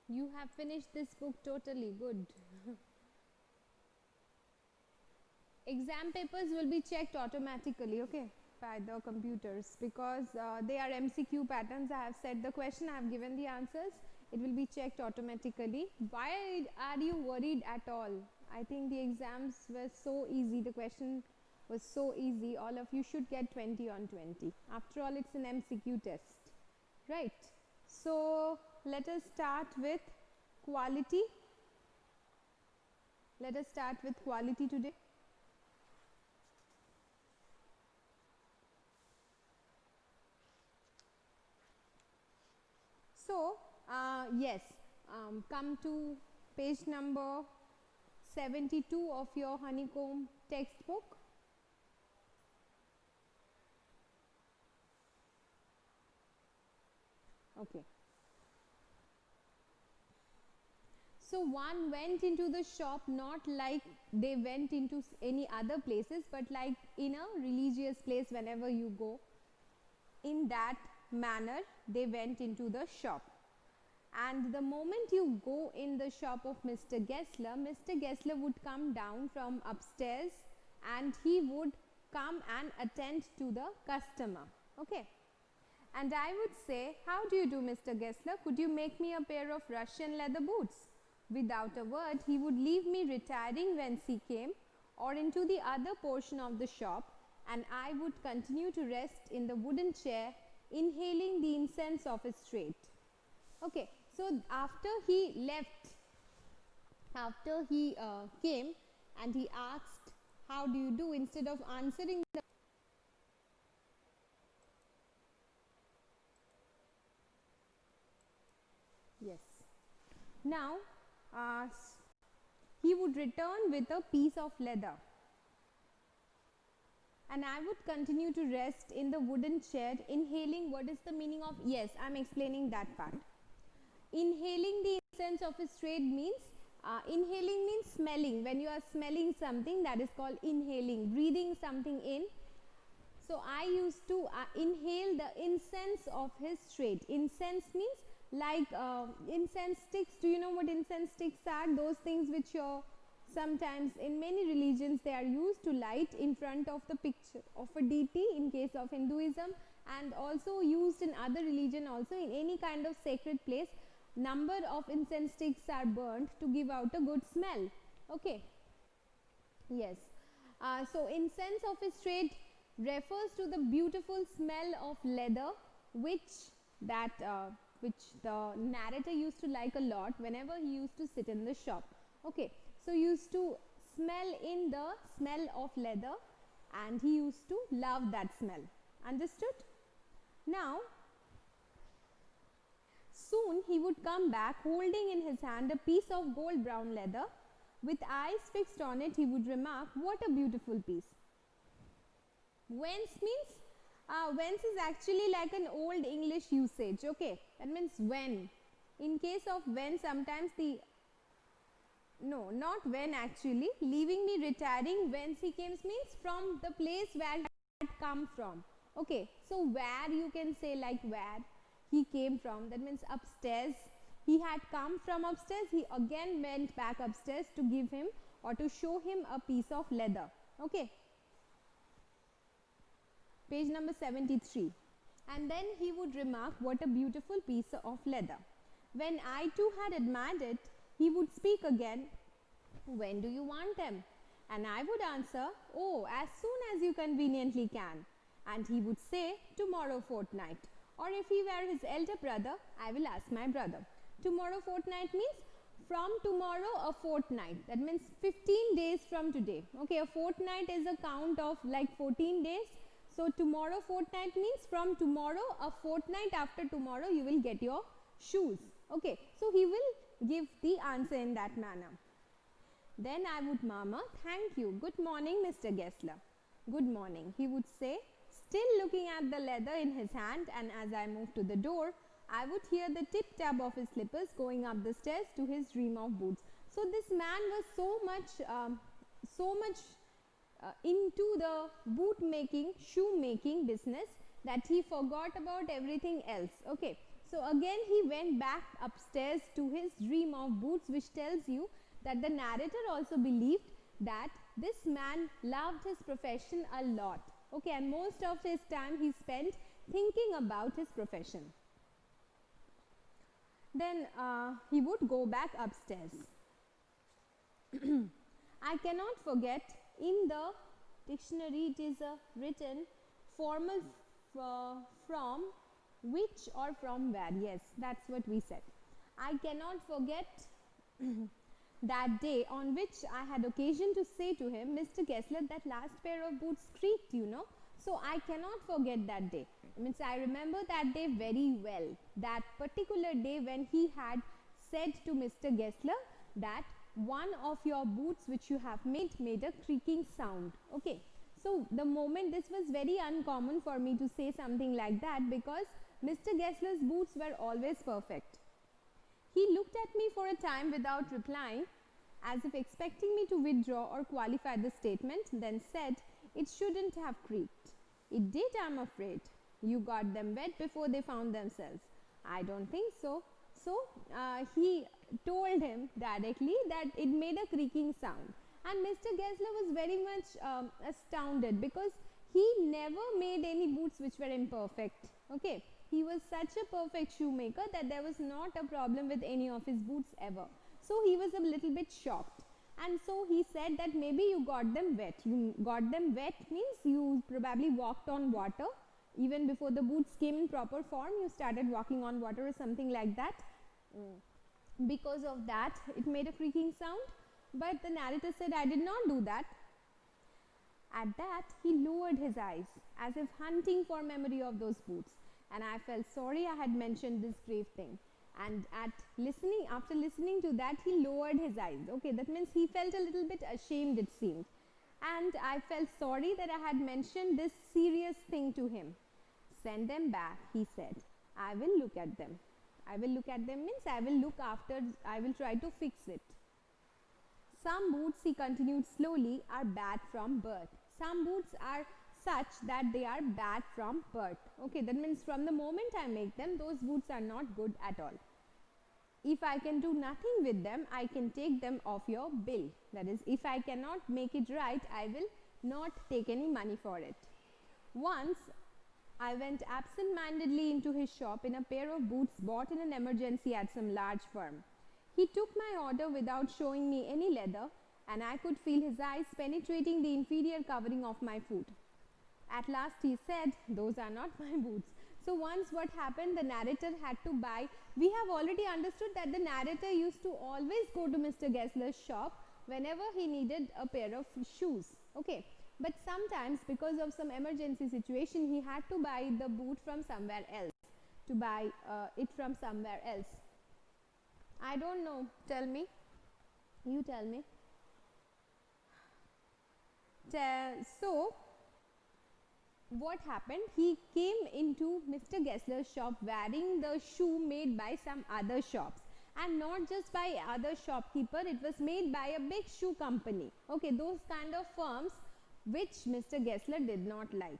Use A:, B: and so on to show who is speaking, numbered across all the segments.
A: You have finished this book totally good. Exam papers will be checked automatically, okay, by the computers because they are MCQ patterns. I have set the question, I have given the answers. It will be checked automatically. Why are you worried at all? I think the exams were so easy. The question was so easy. All of you should get 20 on 20. After all, it's an MCQ test, right? So let us start with quality. Let us start with quality today. So, yes, come to page number 72 of your honeycomb textbook. Okay. So, one went into the shop not like they went into any other places, but like in a religious place whenever you go. In that manner, they went into the shop. And the moment you go in the shop of Mr. Gessler would come down from upstairs and he would come and attend to the customer. Okay. And I would say, how do you do, Mr. Gessler? Could you make me a pair of Russian leather boots? Without a word, he would leave me retiring whence he came or into the other portion of the shop, and I would continue to rest in the wooden chair, inhaling the incense of his trade. Okay, so after he left, after he came and he asked, how do you do, instead of answering the yes. Now, he would return with a piece of leather. And I would continue to rest in the wooden chair, inhaling. What is the meaning of? Yes, I'm explaining that part. Inhaling the incense of his trade means, inhaling means smelling. When you are smelling something, that is called inhaling, breathing something in. So I used to inhale the incense of his trade. Incense means like incense sticks. Do you know what incense sticks are? Those things which are sometimes in many religions they are used to light in front of the picture of a deity in case of Hinduism, and also used in other religion also. In any kind of sacred place, number of incense sticks are burnt to give out a good smell. Okay. Yes. So incense of his trade refers to the beautiful smell of leather, which which the narrator used to like a lot whenever he used to sit in the shop. Okay. So used to smell in the smell of leather, and he used to love that smell. Understood? Now, soon he would come back holding in his hand a piece of gold brown leather. With eyes fixed on it, he would remark, what a beautiful piece. Whence means, whence is actually like an old English usage. Okay, that means when. In case of when, sometimes the, no, not when actually, leaving me retiring whence he came means from the place where he had come from. Okay, so where you can say like where he came from, that means upstairs. He had come from upstairs, he again went back upstairs to give him or to show him a piece of leather. Okay, page number 73. And then he would remark, what a beautiful piece of leather. When I too had admired it, he would speak again, when do you want them? And I would answer, oh, as soon as you conveniently can. And he would say, tomorrow fortnight. Or if he were his elder brother, I will ask my brother. Tomorrow fortnight means from tomorrow a fortnight. That means 15 days from today. Okay, a fortnight is a count of like 14 days. So tomorrow fortnight means from tomorrow, a fortnight after tomorrow, you will get your shoes. Okay, so he will give the answer in that manner. Then I would murmur, thank you, good morning, Mr. Gessler. Good morning, he would say, still looking at the leather in his hand, and as I moved to the door, I would hear the tip-tap of his slippers going up the stairs to his dream of boots. So this man was so much into the boot making, shoe making business that he forgot about everything else. Okay, So again he went back upstairs to his dream of boots, which tells you that the narrator also believed that this man loved his profession a lot. Okay, and most of his time he spent thinking about his profession. Then he would go back upstairs. I cannot forget, in the dictionary it is written formal from which or from where. Yes, that's what we said. I cannot forget that day on which I had occasion to say to him, Mr. Kessler, that last pair of boots creaked, you know. So I cannot forget that day. Means I remember that day very well. That particular day when he had said to Mr. Kessler that one of your boots which you have made a creaking sound. Okay. So the moment, this was very uncommon for me to say something like that, because Mr. Kessler's boots were always perfect. He looked at me for a time without replying, as if expecting me to withdraw or qualify the statement, then said, it shouldn't have creaked. It did, I'm afraid. You got them wet before they found themselves. I don't think so. So he told him directly that it made a creaking sound. And Mr. Kessler was very much astounded, because he never made any boots which were imperfect. Okay, he was such a perfect shoemaker that there was not a problem with any of his boots ever. So he was a little bit shocked. And so he said that maybe you got them wet. You got them wet means you probably walked on water. Even before the boots came in proper form, you started walking on water or something like that. Because of that, it made a creaking sound. But the narrator said, I did not do that. At that, he lowered his eyes, as if hunting for memory of those boots. And I felt sorry I had mentioned this grave thing. And after listening to that, he lowered his eyes. Okay, that means he felt a little bit ashamed, it seemed. And I felt sorry that I had mentioned this serious thing to him. Send them back, he said. I will look at them. I will look at them means I will try to fix it. Some boots, he continued slowly, are bad from birth. Some boots are such that they are bad from birth. Okay, that means from the moment I make them, those boots are not good at all. If I can do nothing with them, I can take them off your bill. That is, if I cannot make it right, I will not take any money for it. Once, I went absent-mindedly into his shop in a pair of boots bought in an emergency at some large firm. He took my order without showing me any leather, and I could feel his eyes penetrating the inferior covering of my foot. At last he said, those are not my boots. So once what happened, the narrator had to buy. We have already understood that the narrator used to always go to Mr. Kessler's shop whenever he needed a pair of shoes. Okay. But sometimes, because of some emergency situation, he had to buy the boot from somewhere else, to buy it from somewhere else. I don't know. Tell me. You tell me. So, what happened? He came into Mr. Kessler's shop wearing the shoe made by some other shops. And not just by other shopkeeper, it was made by a big shoe company. Okay, those kind of firms which Mr. Kessler did not like.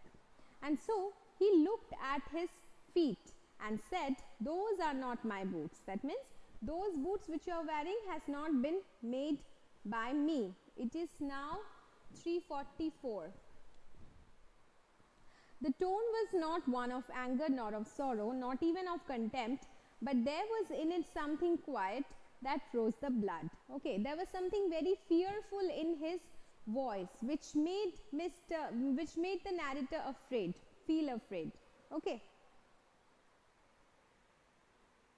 A: And so he looked at his feet and said, those are not my boots. That means those boots which you are wearing has not been made by me. It is now 3:44. The tone was not one of anger nor of sorrow, not even of contempt, but there was in it something quiet that froze the blood. Okay, there was something very fearful in his voice which made the narrator feel afraid. Okay.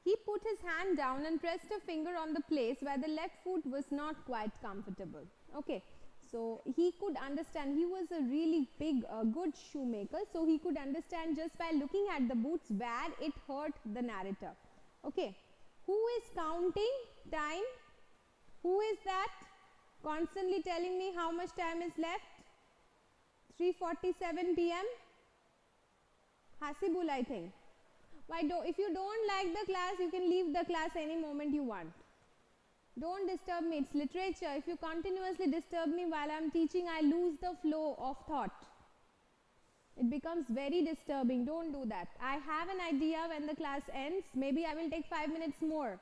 A: He put his hand down and pressed a finger on the place where the left foot was not quite comfortable. Okay. So he could understand, he was a really big, good shoemaker, so he could understand just by looking at the boots where it hurt the narrator. Okay. Who is counting time? Who is that? Constantly telling me how much time is left? 3:47 p.m. Hasibul, I think. If you don't like the class, you can leave the class any moment you want. Don't disturb me. It's literature. If you continuously disturb me while I'm teaching, I lose the flow of thought. It becomes very disturbing. Don't do that. I have an idea when the class ends. Maybe I will take 5 minutes more.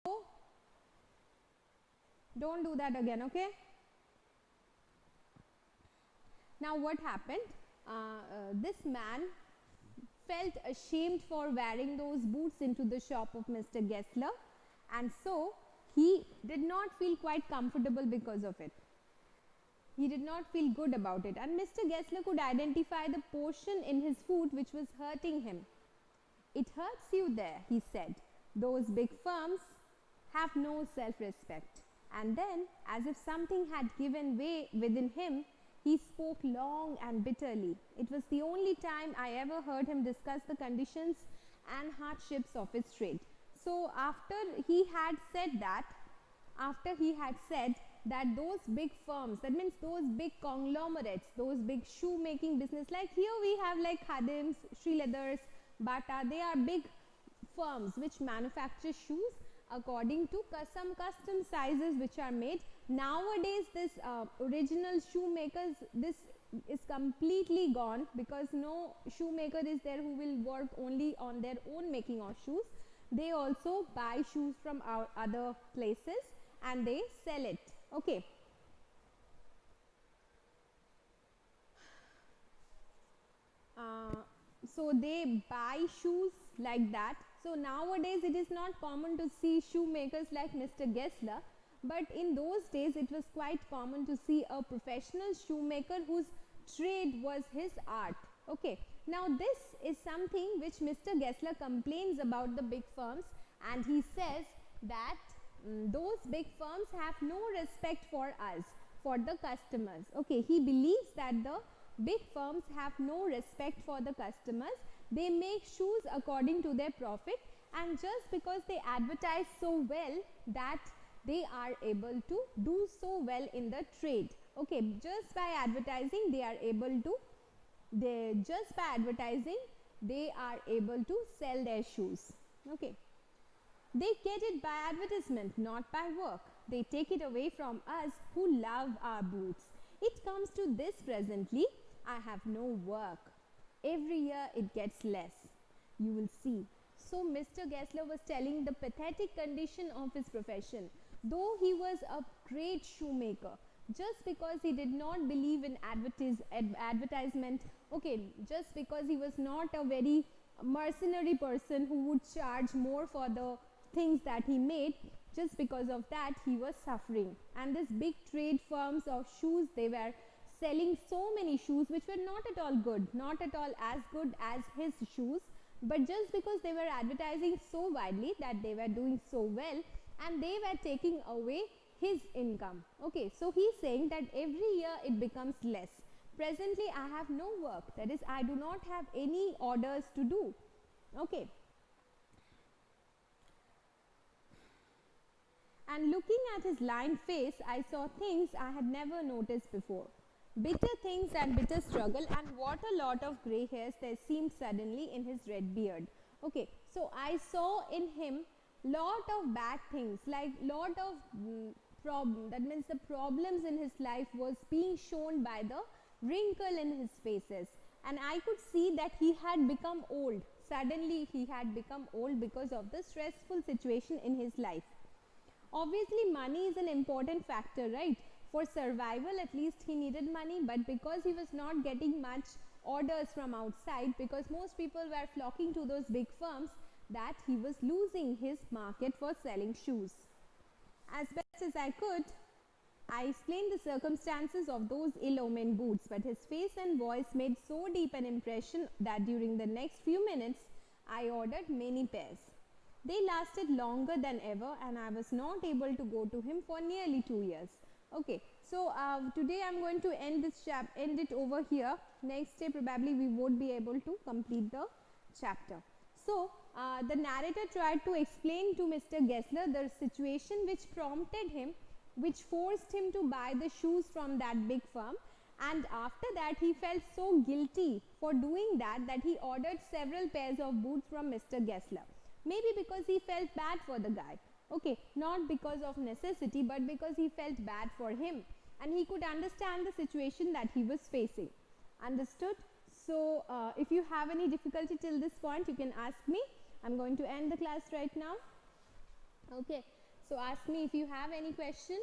A: So, don't do that again, okay? Now what happened? This man felt ashamed for wearing those boots into the shop of Mr. Gessler, and so he did not feel quite comfortable because of it. He did not feel good about it, and Mr. Gessler could identify the portion in his food which was hurting him. It hurts you there, he said. Those big firms have no self-respect. And then, as if something had given way within him, he spoke long and bitterly. It was the only time I ever heard him discuss the conditions and hardships of his trade. So after he had said that those big firms, that means those big conglomerates, those big shoemaking business, like here we have like Khadims, Sri Leathers, Bata, they are big firms which manufacture shoes according to some custom sizes which are made. Nowadays this original shoemakers, this is completely gone because no shoemaker is there who will work only on their own making of shoes. They also buy shoes from our other places and they sell it. Okay. So they buy shoes like that. So nowadays it is not common to see shoemakers like Mr. Gessler, but in those days it was quite common to see a professional shoemaker whose trade was his art. Okay. Now this is something which Mr. Gessler complains about the big firms, and he says that those big firms have no respect for us, for the customers. Okay, he believes that the big firms have no respect for the customers. They make shoes according to their profit, and just because they advertise so well that they are able to do so well in the trade. Okay, just by advertising they are able to sell their shoes. Okay. They get it by advertisement, not by work. They take it away from us who love our boots. It comes to this presently, I have no work. Every year it gets less. You will see. So Mr. Gessler was telling the pathetic condition of his profession. Though he was a great shoemaker, just because he did not believe in advertisement, okay, just because he was not a very mercenary person who would charge more for the things that he made, just because of that he was suffering. And this big trade firms of shoes, they were selling so many shoes which were not at all good, not at all as good as his shoes, but just because they were advertising so widely that they were doing so well, and they were taking away his income. Okay, so he's saying that every year it becomes less. Presently I have no work, that is I do not have any orders to do. Okay. And looking at his lined face, I saw things I had never noticed before. Bitter things and bitter struggle, and what a lot of grey hairs there seemed suddenly in his red beard. Okay, so I saw in him lot of bad things, like lot of that means the problems in his life was being shown by the wrinkle in his faces, and I could see that he had become old. Suddenly he had become old because of the stressful situation in his life. Obviously money is an important factor, right? For survival at least he needed money, but because he was not getting much orders from outside, because most people were flocking to those big firms, that he was losing his market for selling shoes. As best as I could, I explained the circumstances of those ill-omened boots, but his face and voice made so deep an impression that during the next few minutes I ordered many pairs. They lasted longer than ever, and I was not able to go to him for nearly 2 years. Okay, so today I'm going to end it over here. Next day probably we won't be able to complete the chapter. So the narrator tried to explain to Mr. Gessler the situation which prompted him, which forced him to buy the shoes from that big firm, and after that he felt so guilty for doing that he ordered several pairs of boots from Mr. Gessler. Maybe because he felt bad for the guy, okay, not because of necessity, but because he felt bad for him and he could understand the situation that he was facing. Understood? So if you have any difficulty till this point, you can ask me. I'm going to end the class right now. Okay, so ask me if you have any question.